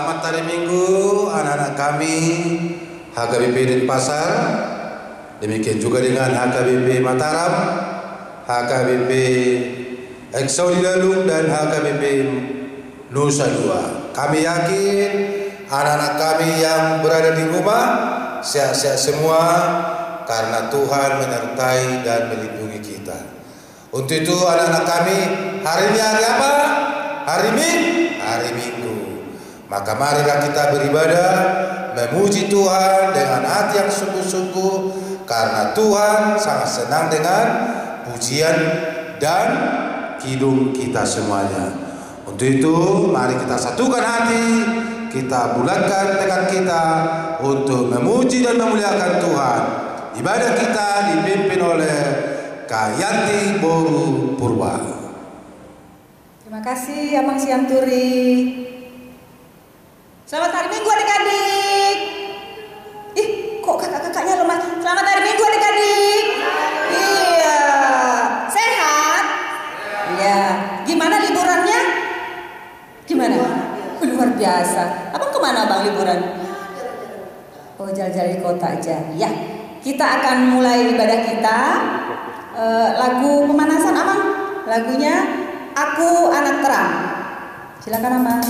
Selamat hari Minggu anak-anak kami HKBP Denpasar, demikian juga dengan HKBP Mataram, HKBP Eksaudi Lalung dan HKBP Nusa Dua. Kami yakin anak-anak kami yang berada di rumah sehat-sehat semua karena Tuhan menyertai dan melindungi kita. Untuk itu anak-anak kami, hari ini hari apa? Hari Minggu. Maka marilah kita beribadah, memuji Tuhan dengan hati yang sungguh-sungguh, karena Tuhan sangat senang dengan pujian dan kidung kita semuanya. Untuk itu mari kita satukan hati, kita bulatkan tekad kita untuk memuji dan memuliakan Tuhan. Ibadah kita dipimpin oleh Kak Yanti Boru Purba. Terima kasih Amang Sianturi. Selamat hari Minggu adik-adik. Ih, kok kakak-kakaknya lemah? Selamat hari Minggu adik-adik. Iya, sehat? Iya. Gimana liburannya? Gimana? Luar biasa. Abang kemana bang liburan? Oh, jalan-jalan di kota aja. Ya, kita akan mulai ibadah kita. Lagu pemanasan Amang. Lagunya Aku Anak Terang. Silakan Amang.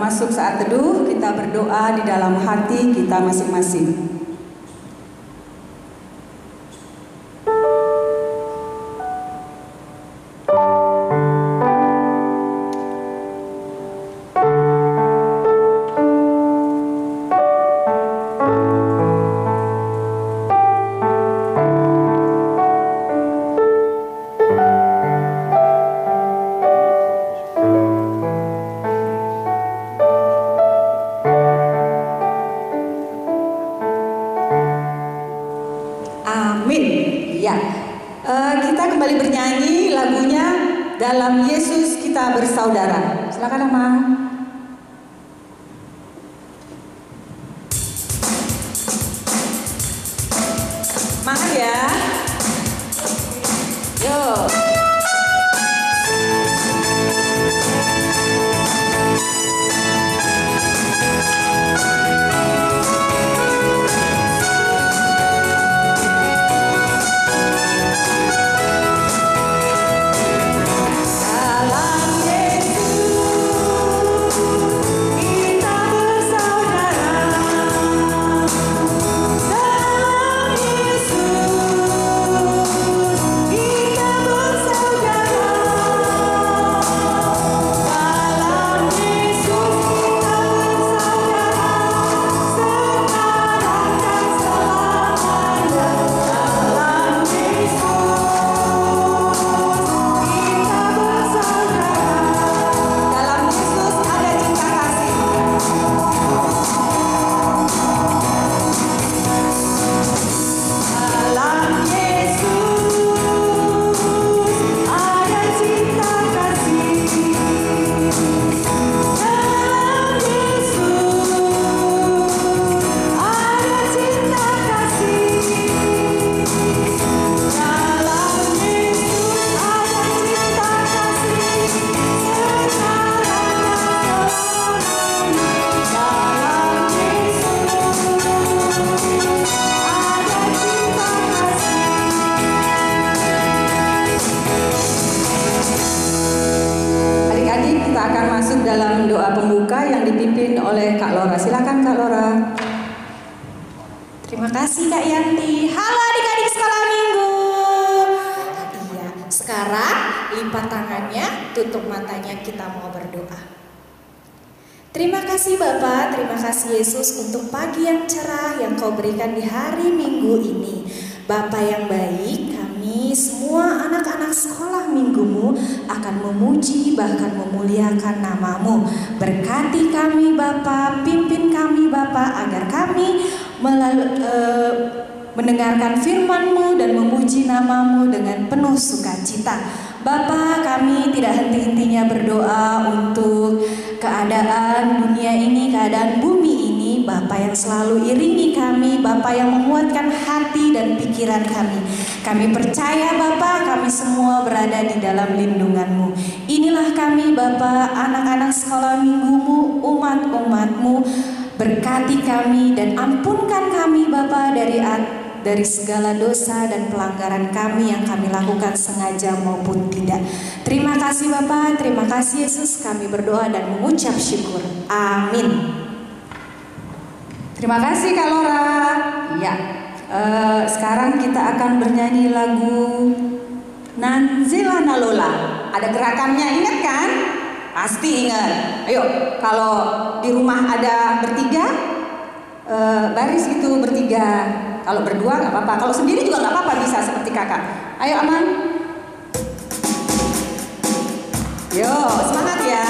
Masuk saat teduh, kita berdoa di dalam hati kita masing-masing. Kita kembali bernyanyi lagunya Dalam Yesus Kita Bersaudara. Silakan Amang. Semangat ya. Yuk. Dalam Yesus kita oleh Kak Lora. Silakan Kak Lora. Terima kasih Kak Yanti. Halo adik-adik sekolah minggu. Iya, sekarang lipat tangannya, tutup matanya, kita mau berdoa. Terima kasih Bapa, terima kasih Yesus untuk pagi yang cerah yang Kau berikan di hari Minggu ini. Bapa yang baik, kami semua anak-anak sekolah minggumu akan memuji bahkan memuliakan namamu. Berkati kami Bapa, pimpin kami Bapa agar kami mendengarkan firman-Mu dan memuji namamu dengan penuh sukacita. Bapa, kami tidak henti-hentinya berdoa untuk keadaan dunia ini, keadaan bumi ini. Bapa yang selalu iringi kami, Bapa yang menguatkan hati dan pikiran kami. Kami percaya Bapa, kami semua berada di dalam lindungan-Mu. Inilah kami Bapa, anak-anak sekolah minggumu, umat-umat-Mu. Berkati kami dan ampunkan kami Bapa dari segala dosa dan pelanggaran kami yang kami lakukan sengaja maupun tidak. Terima kasih Bapa, terima kasih Yesus, kami berdoa dan mengucap syukur. Amin. Terima kasih Kak Lora. Ya, sekarang kita akan bernyanyi lagu Nanzila Nalola. Ada gerakannya, ingat kan? Pasti ingat. Ayo, kalau di rumah ada bertiga, baris itu bertiga. Kalau berdua nggak apa-apa, kalau sendiri juga nggak apa-apa, bisa seperti kakak. Ayo Aman. Yo, semangat ya.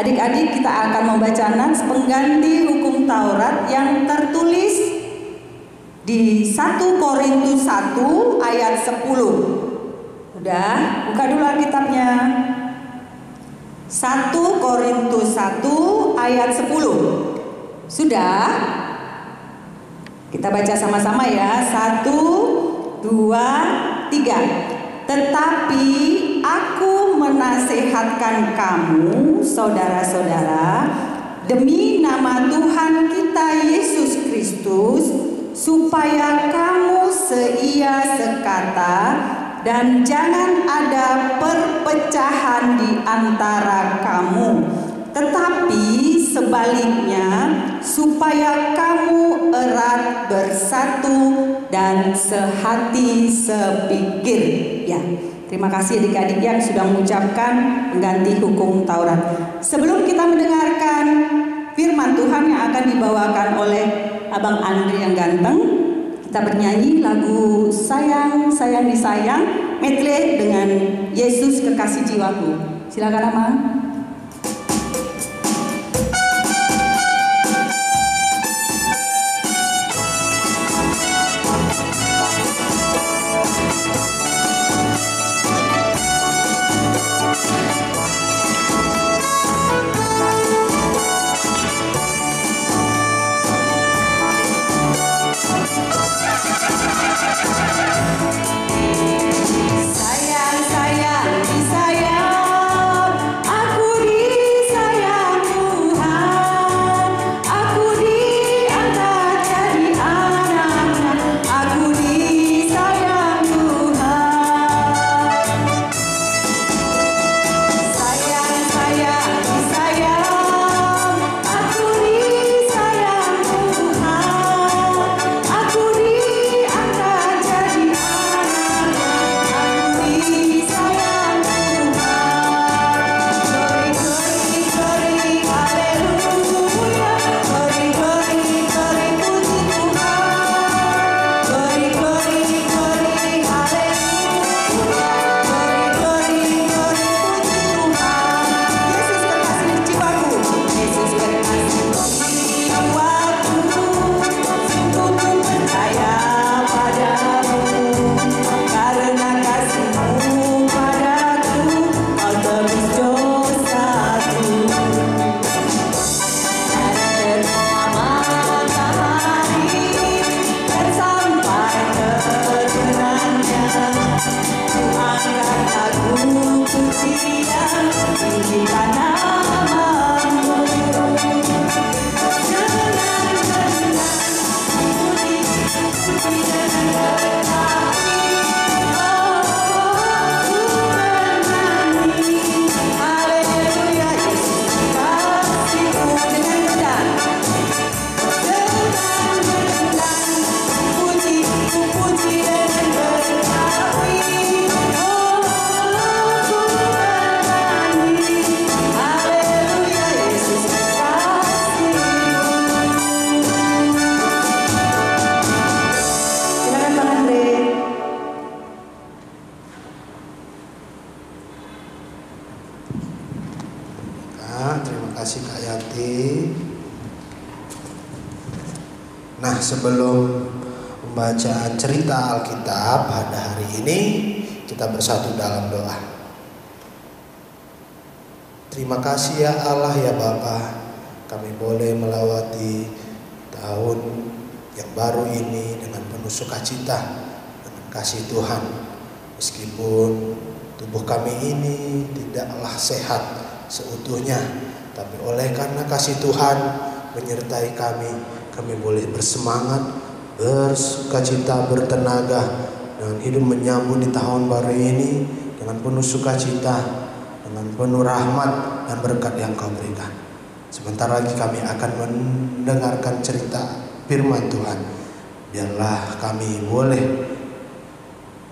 Adik-adik, kita akan membaca nats pengganti hukum Taurat yang tertulis di 1 Korintus 1 ayat 10. Udah, buka dulu Alkitabnya. 1 Korintus 1 ayat 10. Sudah? Kita baca sama-sama ya. 1, 2, 3. Tetapi aku menasehatkan kamu, saudara-saudara, demi nama Tuhan kita Yesus Kristus, supaya kamu seia sekata dan jangan ada perpecahan di antara kamu, tetapi sebaliknya supaya kamu erat bersatu dan sehati sepikir. Ya, terima kasih adik-adik yang sudah mengucapkan pengganti hukum Taurat. Sebelum kita mendengarkan firman Tuhan yang akan dibawakan oleh Abang Andri yang ganteng, kita bernyanyi lagu Sayang, Sayang Disayang, medley dengan Yesus Kekasih Jiwaku. Silakan Abang. Sayang, sayang, disayang, aku Ya, terima kasih Kak Yati. Nah, sebelum pembacaan cerita Alkitab pada hari ini, kita bersatu dalam doa. Terima kasih ya Allah ya Bapa, kami boleh melewati tahun yang baru ini dengan penuh sukacita, dengan kasih Tuhan. Meskipun tubuh kami ini tidaklah sehat seutuhnya, tapi oleh karena kasih Tuhan menyertai kami boleh bersemangat, bersukacita, bertenaga, dengan hidup menyambut di tahun baru ini dengan penuh sukacita, dengan penuh rahmat dan berkat yang Kau berikan. Sebentar lagi kami akan mendengarkan cerita firman Tuhan. Biarlah kami boleh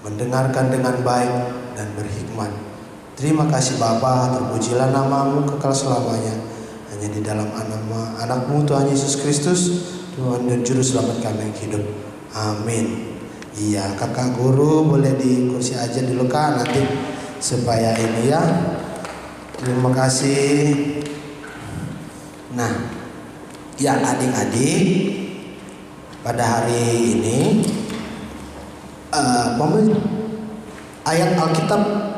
mendengarkan dengan baik dan berhikmat. Terima kasih Bapa, terpujilah nama-Mu kekal selamanya. Hanya di dalam nama anak-Mu Tuhan Yesus Kristus, Tuhan dan Juru Selamat kami yang hidup. Amin. Iya, kakak guru boleh di kursi aja dulu Kak, nanti supaya ini ya. Terima kasih. Nah, ya adik-adik, pada hari ini ayat Alkitab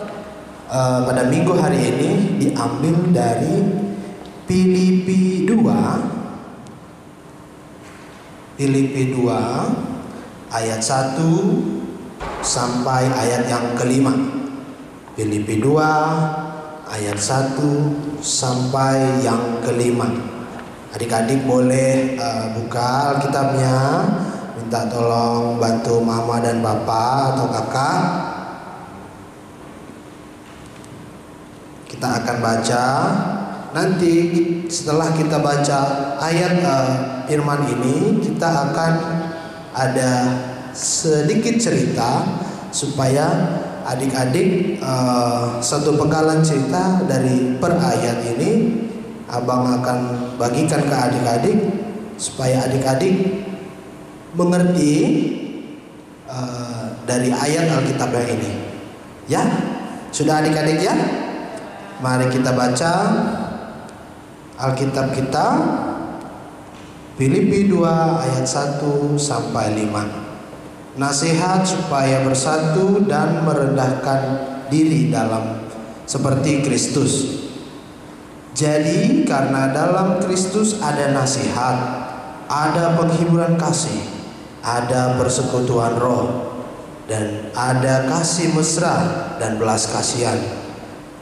pada minggu hari ini diambil dari Filipi 2 ayat 1 sampai ayat yang kelima. Filipi 2 ayat 1 sampai yang kelima. Adik-adik boleh buka Alkitabnya. Minta tolong bantu mama dan bapak atau kakak. Kita akan baca. Nanti setelah kita baca ayat firman ini, kita akan ada sedikit cerita supaya adik-adik satu penggalan cerita dari per ayat ini abang akan bagikan ke adik-adik supaya adik-adik mengerti dari ayat Alkitab ini. Ya, sudah adik-adik ya? Mari kita baca Alkitab kita, Filipi 2 ayat 1 sampai 5. Nasihat supaya bersatu dan merendahkan diri dalam seperti Kristus. Jadi karena dalam Kristus ada nasihat, ada penghiburan kasih, ada persekutuan roh, dan ada kasih mesra dan belas kasihan.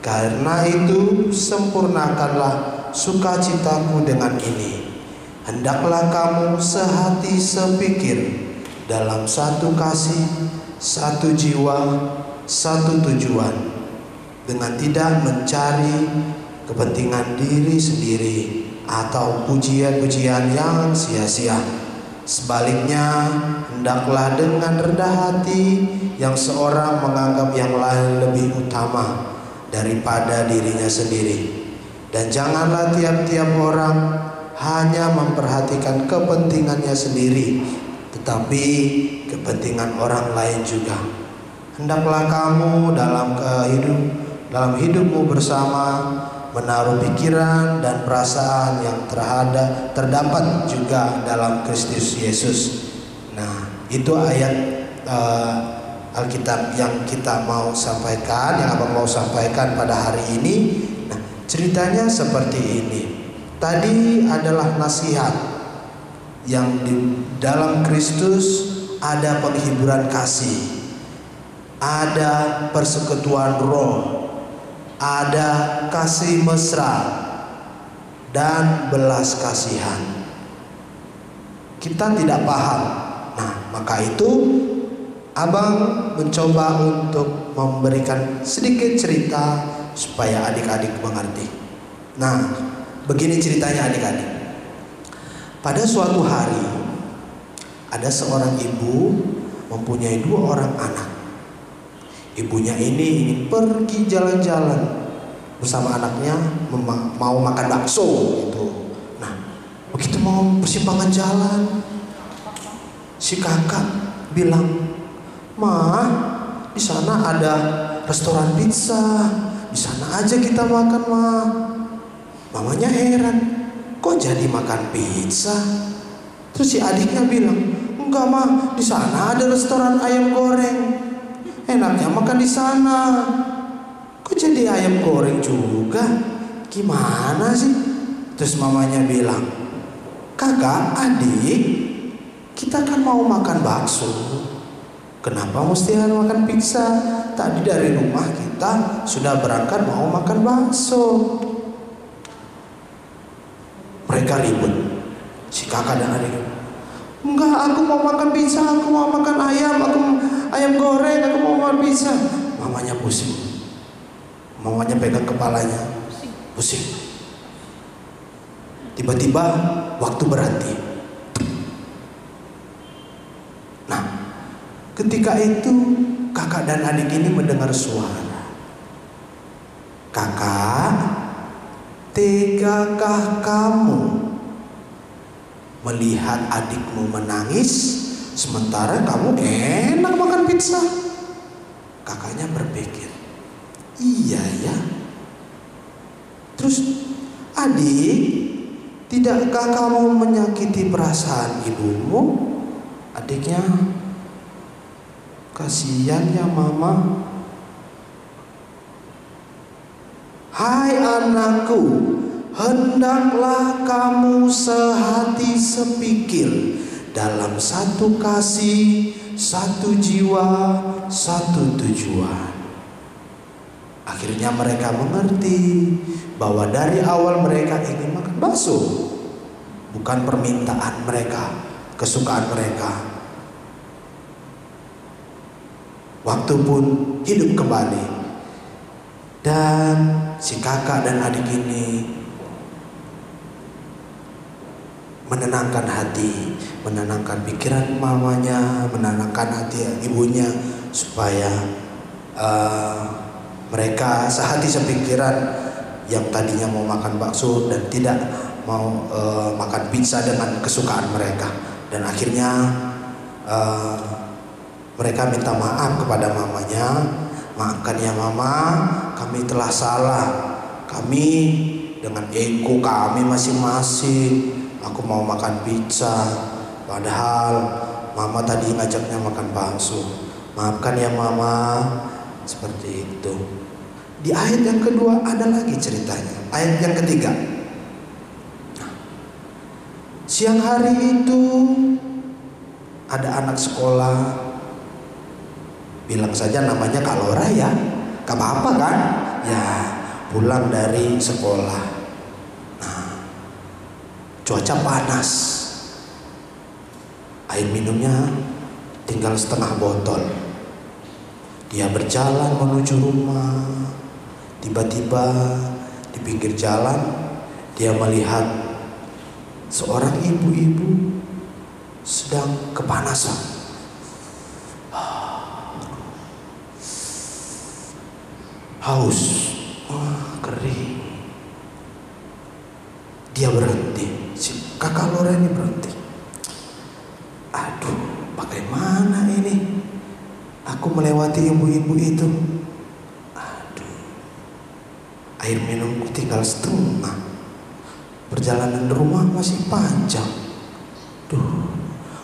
Karena itu sempurnakanlah sukacitaku dengan ini. Hendaklah kamu sehati sepikir, dalam satu kasih, satu jiwa, satu tujuan, dengan tidak mencari kepentingan diri sendiri atau pujian-pujian yang sia-sia. Sebaliknya, hendaklah dengan rendah hati yang seorang menganggap yang lain lebih utama daripada dirinya sendiri. Dan janganlah tiap-tiap orang hanya memperhatikan kepentingannya sendiri, tetapi kepentingan orang lain juga. Hendaklah kamu dalam hidupmu bersama menaruh pikiran dan perasaan yang terdapat juga dalam Kristus Yesus. Nah, itu ayat Alkitab yang kita mau sampaikan, yang abang mau sampaikan pada hari ini. Nah, ceritanya seperti ini. Tadi adalah nasihat yang di dalam Kristus ada penghiburan kasih, ada persekutuan roh, ada kasih mesra dan belas kasihan. Kita tidak paham. Nah, maka itu abang mencoba untuk memberikan sedikit cerita supaya adik-adik mengerti. Nah, begini ceritanya adik-adik. Pada suatu hari ada seorang ibu mempunyai 2 orang anak. Ibunya ini ingin pergi jalan-jalan bersama anaknya, mau makan bakso gitu. Nah, begitu mau persimpangan jalan, si kakak bilang, "Ma, di sana ada restoran pizza, di sana aja kita makan, Ma." Mamanya heran, kok jadi makan pizza? Terus si adiknya bilang, enggak mah, di sana ada restoran ayam goreng, enaknya makan di sana. Kok jadi ayam goreng juga? Gimana sih? Terus mamanya bilang, kakak, adik, kita kan mau makan bakso. Kenapa mesti harus makan pizza? Tadi dari rumah kita sudah berangkat mau makan bakso. Mereka ribut, si kakak dan adik. Enggak, aku mau makan pizza, aku mau makan ayam, ayam goreng, aku mau makan pizza. Mamanya pusing. Mamanya pegang kepalanya, pusing. Tiba-tiba waktu berhenti. Nah, ketika itu kakak dan adik ini mendengar suara. Kakak, tegakah kamu melihat adikmu menangis sementara kamu enak makan pizza? Kakaknya berpikir, iya ya. Terus, adik, tidakkah kamu menyakiti perasaan ibumu? Adiknya, kasihan ya mama. Hai anakku, hendaklah kamu sehati sepikir, dalam satu kasih, satu jiwa, satu tujuan. Akhirnya mereka mengerti bahwa dari awal mereka ingin makan bakso, bukan permintaan mereka, kesukaan mereka. Waktu pun hidup kembali, dan si kakak dan adik ini menenangkan hati, menenangkan pikiran mamanya, menenangkan hati ibunya, supaya mereka sehati sepikiran, yang tadinya mau makan bakso dan tidak mau makan pizza dengan kesukaan mereka. Dan akhirnya mereka minta maaf kepada mamanya. Maafkan ya mama, kami telah salah. Kami dengan ego kami masing-masing. Aku mau makan pizza, padahal mama tadi ngajaknya makan bakso. Maafkan ya mama. Seperti itu. Di ayat yang kedua ada lagi ceritanya. Ayat yang ketiga. Siang hari itu ada anak sekolah, bilang saja namanya Kak Lora ya, gak apa-apa kan? Ya, pulang dari sekolah. Nah, cuaca panas, air minumnya tinggal setengah botol. Dia berjalan menuju rumah. Tiba-tiba di pinggir jalan dia melihat seorang ibu-ibu sedang kepanasan. Haus, kering. Dia berhenti. Si kakak Lora ini berhenti. Aduh, bagaimana ini? Aku melewati ibu-ibu itu. Aduh, air minumku tinggal setengah. Perjalanan rumah masih panjang. Duh,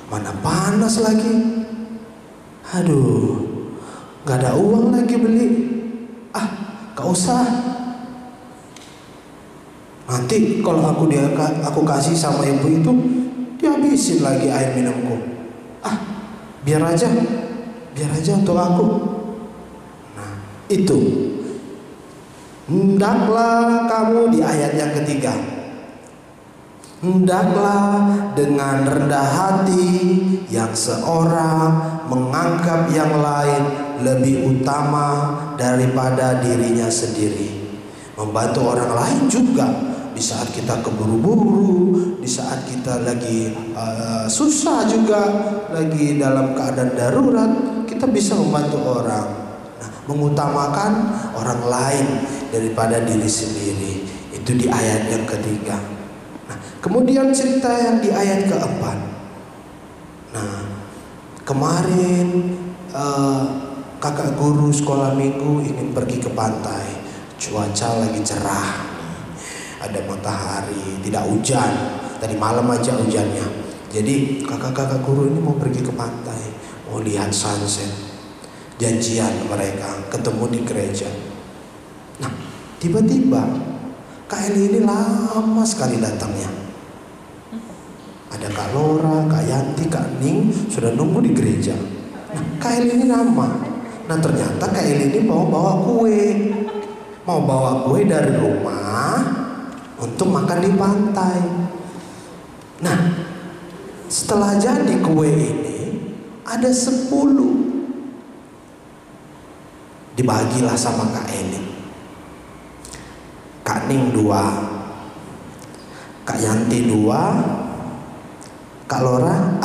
mana panas lagi. Aduh, gak ada uang lagi beli. Gak usah. Nanti kalau aku kasih sama ibu itu, dihabisin lagi air minumku. Biar aja untuk aku. Nah, itu. Hendaklah kamu di ayat yang ketiga. Hendaklah dengan rendah hati yang seorang menganggap yang lain lebih utama daripada dirinya sendiri. Membantu orang lain juga di saat kita keburu-buru, di saat kita lagi susah juga, lagi dalam keadaan darurat, kita bisa membantu orang. Nah, mengutamakan orang lain daripada diri sendiri. Itu di ayat yang ketiga. Nah, kemudian cerita yang di ayat keempat. Nah, kemarin kakak guru sekolah minggu ingin pergi ke pantai. Cuaca lagi cerah. ada matahari, tidak hujan. Tadi malam aja hujannya. Jadi kakak-kakak guru ini mau pergi ke pantai, mau lihat sunset. Janjian mereka ketemu di gereja. Nah, tiba-tiba Kak Eli ini lama sekali datangnya. Ada Kak Lora, Kak Yanti, Kak Ning sudah nunggu di gereja. Nah, Kak Eli ini lama. Nah, ternyata Kak Eli ini mau bawa kue. Mau bawa kue dari rumah untuk makan di pantai. Nah, setelah jadi kue ini ada 10. Dibagilah sama Kak Eli. Kak Ning 2, Kak Yanti 2, Kak Lora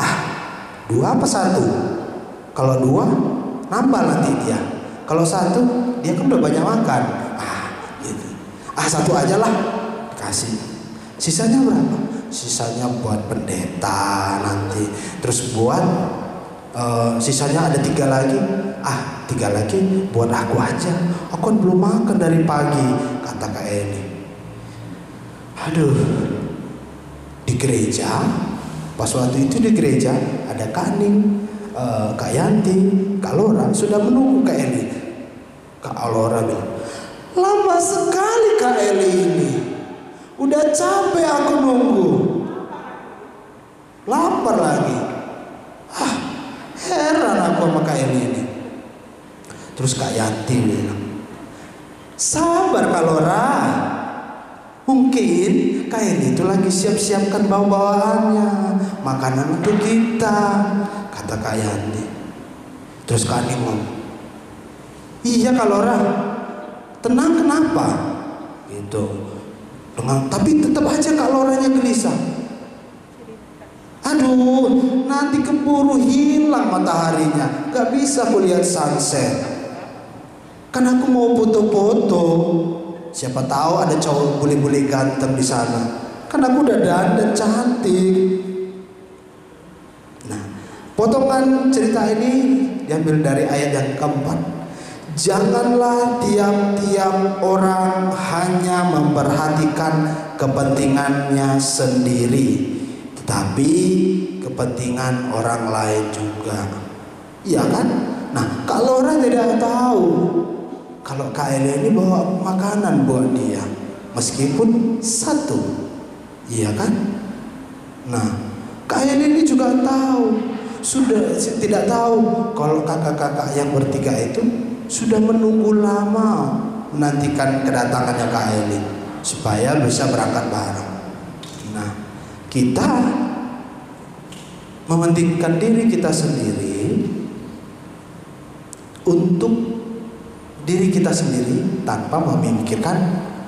2 apa 1? Kalau 2 nambah nanti dia. Kalau 1 dia kan udah banyak makan. Gitu. 1 aja lah kasih. Sisanya berapa? Sisanya buat pendeta nanti. Terus buat sisanya ada 3 lagi. 3 lagi buat aku aja. Aku kan belum makan dari pagi, kata Kak Eli. Aduh, di gereja, pas waktu itu di gereja ada Kak Ning, Kak Yanti, Kak Lora sudah menunggu Kak Eli. Kak Lora bilang, lama sekali Kak Eli ini, udah capek aku nunggu, lapar lagi. Heran aku sama Kak Eli ini. Terus Kak Yanti bilang, sabar Kak Lora, mungkin Kak Eli itu lagi siap-siapkan bawa-bawaannya, makanan untuk kita, kata Kak Yanti. Terus Kak Ning ngomong, iya Kak Lora, tenang kenapa? Gitu. Tapi tetap aja Kak Loranya gelisah. Aduh, nanti keburu hilang mataharinya, gak bisa aku lihat sunset. Kan aku mau foto-foto. Siapa tahu ada cowok bule-bule ganteng di sana. Kan aku udah dandan cantik. Nah, potongan cerita ini diambil dari ayat yang keempat. Janganlah tiap-tiap orang hanya memperhatikan kepentingannya sendiri, tetapi kepentingan orang lain juga. Iya kan? Nah, kalau orang tidak tahu kalau Kak Eli ini bawa makanan buat dia, meskipun 1, iya kan? Nah, Kak Eli ini juga tahu, sudah tidak tahu kalau kakak-kakak yang bertiga itu sudah menunggu lama menantikan kedatangannya Kak Eli supaya bisa berangkat bareng. Nah, kita mementingkan diri kita sendiri untuk diri kita sendiri tanpa memikirkan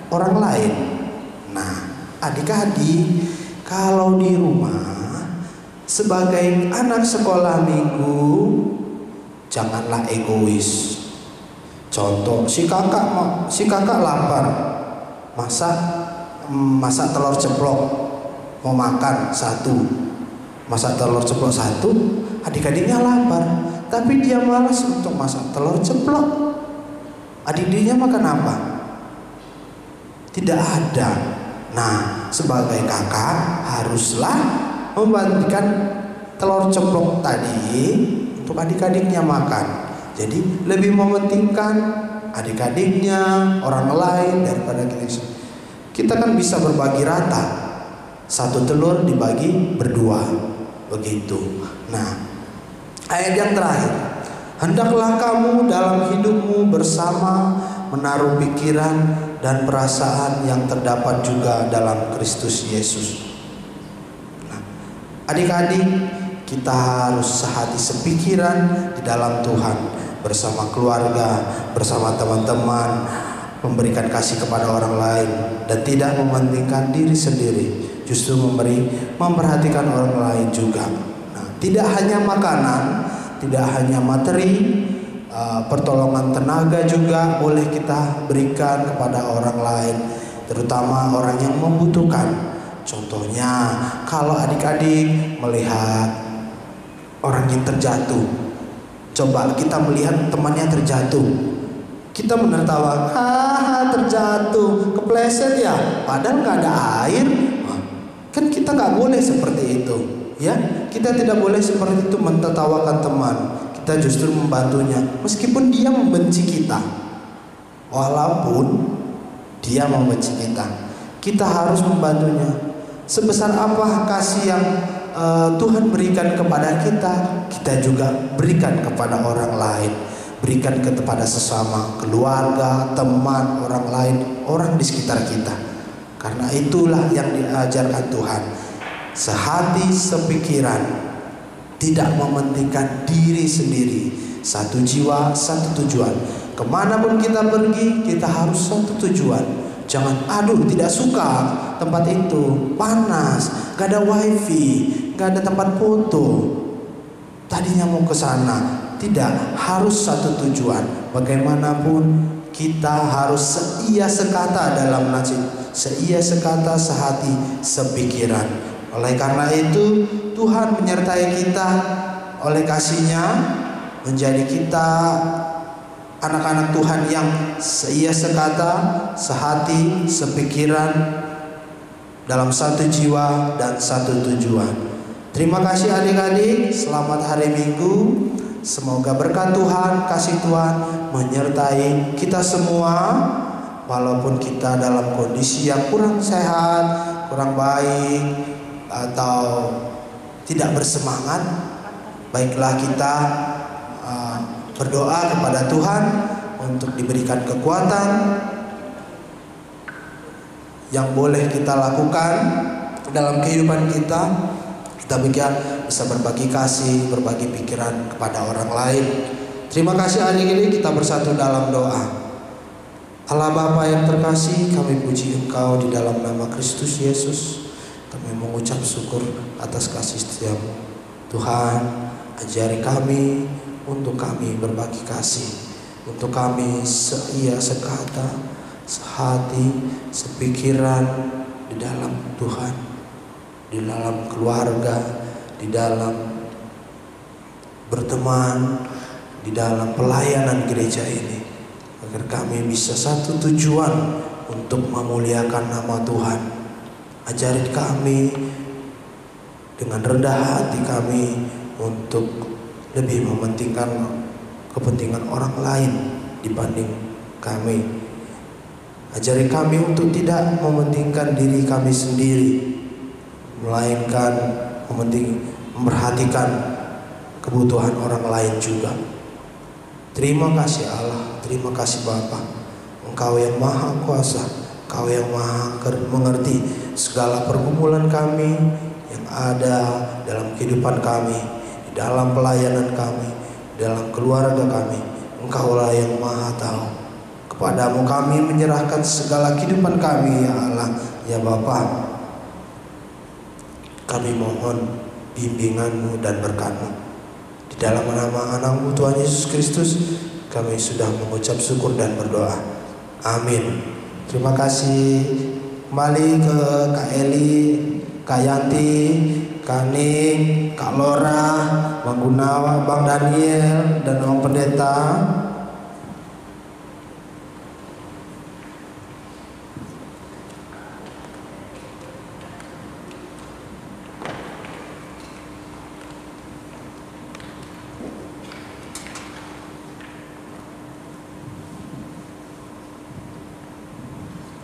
orang lain. Nah, adik-adik, kalau di rumah sebagai anak sekolah minggu, janganlah egois. Contoh, si kakak lapar, masak telur ceplok, mau makan 1, masak telur ceplok 1, adik-adiknya lapar, tapi dia malas untuk masak telur ceplok. Adik-adiknya makan apa? Tidak ada. Nah, sebagai kakak haruslah membagikan telur ceplok tadi untuk adik-adiknya makan. Jadi lebih mementingkan adik-adiknya, orang lain daripada kita. Kita kan bisa berbagi rata. 1 telur dibagi berdua, begitu. Nah, ayat yang terakhir. Hendaklah kamu dalam hidupmu bersama menaruh pikiran dan perasaan yang terdapat juga dalam Kristus Yesus. Nah, adik-adik, kita harus sehati sepikiran di dalam Tuhan, bersama keluarga, bersama teman-teman, memberikan kasih kepada orang lain dan tidak mementingkan diri sendiri, justru memperhatikan orang lain juga. Nah, tidak hanya makanan, tidak hanya materi, pertolongan tenaga juga boleh kita berikan kepada orang lain, terutama orang yang membutuhkan. Contohnya, kalau adik-adik melihat orang yang terjatuh, coba kita melihat temannya terjatuh, Kita menertawa, haha terjatuh, kepleset ya, padahal nggak ada air. Kan kita nggak boleh seperti itu, ya. Kita tidak boleh seperti itu menertawakan teman. Kita justru membantunya, meskipun dia membenci kita. Walaupun dia membenci kita, kita harus membantunya. Sebesar apa kasih yang Tuhan berikan kepada kita, kita juga berikan kepada orang lain. Berikan kepada sesama, keluarga, teman, orang lain, orang di sekitar kita. Karena itulah yang diajarkan Tuhan. Sehati, sepikiran, tidak mementingkan diri sendiri. Satu jiwa, satu tujuan. Kemanapun kita pergi, kita harus satu tujuan. Jangan, aduh tidak suka tempat itu, panas, gak ada wifi, gak ada tempat foto. Tadinya mau ke sana. Tidak, harus satu tujuan. Bagaimanapun kita harus seia sekata dalam nasib, seia sekata, sehati, sepikiran. Oleh karena itu Tuhan menyertai kita oleh kasih-Nya, menjadi kita anak-anak Tuhan yang seia sekata, sehati, sepikiran, dalam satu jiwa dan satu tujuan. Terima kasih adik-adik, selamat hari Minggu. Semoga berkat Tuhan, kasih Tuhan menyertai kita semua. Walaupun kita dalam kondisi yang kurang sehat, kurang baik, atau tidak bersemangat, baiklah kita berdoa kepada Tuhan untuk diberikan kekuatan yang boleh kita lakukan dalam kehidupan kita. Kita bisa berbagi kasih, berbagi pikiran kepada orang lain. Terima kasih adik-adik, kita bersatu dalam doa. Allah Bapa yang terkasih, kami puji Engkau di dalam nama Kristus Yesus. Kami mengucap syukur atas kasih setiamu. Tuhan, ajari kami untuk kami berbagi kasih, untuk kami seia sekata, sehati, sepikiran di dalam Tuhan, di dalam keluarga, di dalam berteman, di dalam pelayanan gereja ini, agar kami bisa satu tujuan untuk memuliakan nama Tuhan. Ajari kami dengan rendah hati kami untuk lebih mementingkan kepentingan orang lain dibanding kami. Ajari kami untuk tidak mementingkan diri kami sendiri, melainkan memperhatikan kebutuhan orang lain juga. Terima kasih Allah, terima kasih Bapa. Engkau yang maha kuasa, Engkau yang maha mengerti segala pergumulan kami yang ada dalam kehidupan kami, di dalam pelayanan kami, di dalam keluarga kami. Engkaulah yang maha tahu. Kepadamu kami menyerahkan segala kehidupan kami, ya Allah, ya Bapa. Kami mohon bimbingan-Mu dan berkat-Mu. Di dalam nama anak-Mu Tuhan Yesus Kristus, kami sudah mengucap syukur dan berdoa. Amin. Terima kasih. Kembali ke Kak Eli, Kak Yanti, Kak Ning, Kak Lora, Bang Gunawan, Bang Daniel, dan Bang Pendeta.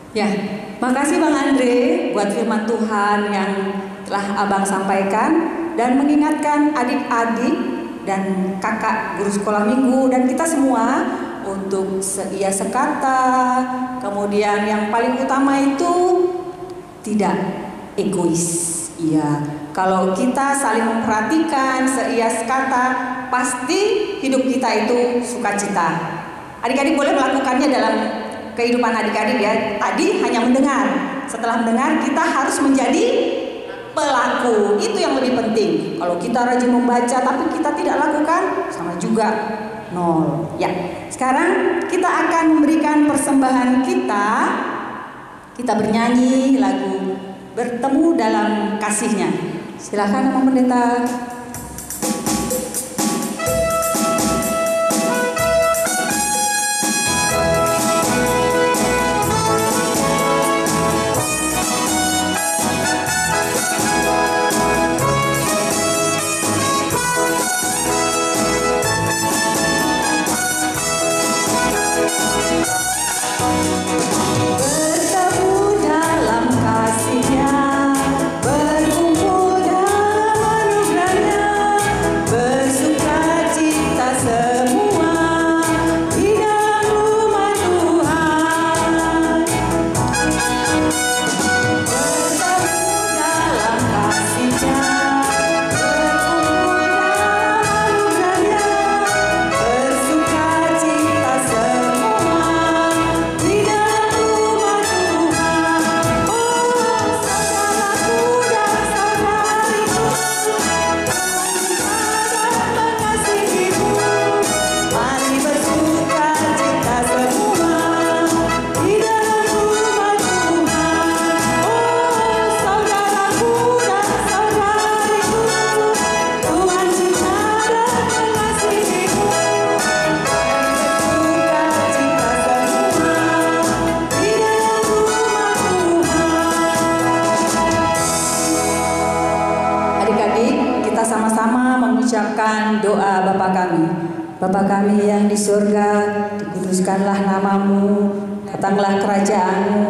Ya, makasih Bang Andre buat firman Tuhan yang telah Abang sampaikan dan mengingatkan adik-adik dan kakak guru sekolah minggu dan kita semua untuk seia sekata. Kemudian yang paling utama itu tidak egois. Iya, kalau kita saling memperhatikan, seia sekata, pasti hidup kita itu sukacita. Adik-adik boleh melakukannya dalam kehidupan adik-adik ya. Tadi hanya mendengar. Setelah mendengar kita harus menjadi pelaku. Itu yang lebih penting. Kalau kita rajin membaca tapi kita tidak lakukan, sama juga nol. Ya. Sekarang kita akan memberikan persembahan kita. Kita bernyanyi lagu Bertemu Dalam Kasih-Nya. Silakan Pak Pendeta. akan doa Bapa kami. Bapa kami yang di surga, dikuduskanlah namamu, datanglah kerajaan-Mu,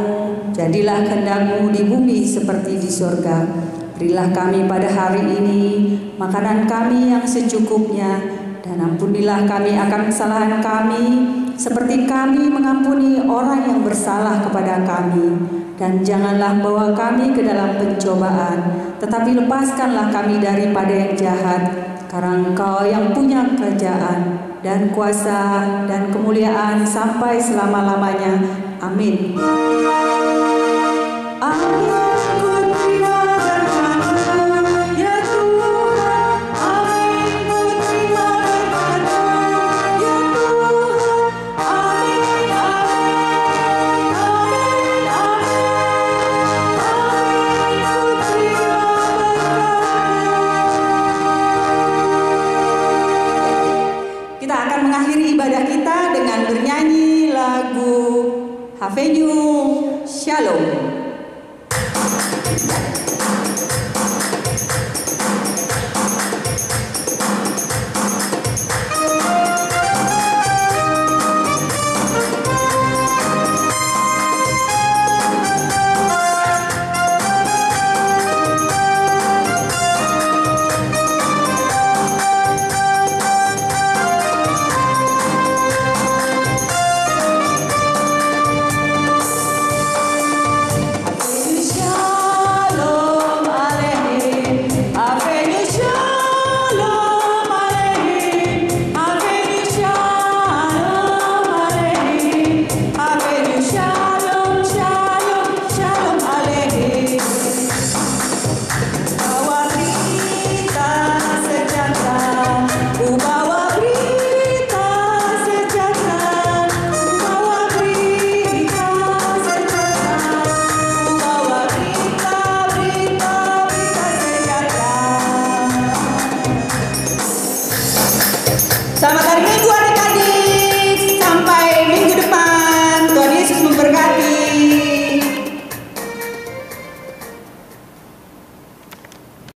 jadilah kehendak-Mu di bumi seperti di surga. Berilah kami pada hari ini makanan kami yang secukupnya, dan ampunilah kami akan kesalahan kami, seperti kami mengampuni orang yang bersalah kepada kami. Dan janganlah bawa kami ke dalam pencobaan, tetapi lepaskanlah kami daripada yang jahat. Karena Engkau yang punya kerajaan dan kuasa dan kemuliaan sampai selama-lamanya. Amin. Amin. Ibadah kita dengan bernyanyi lagu Havenyu Shalom.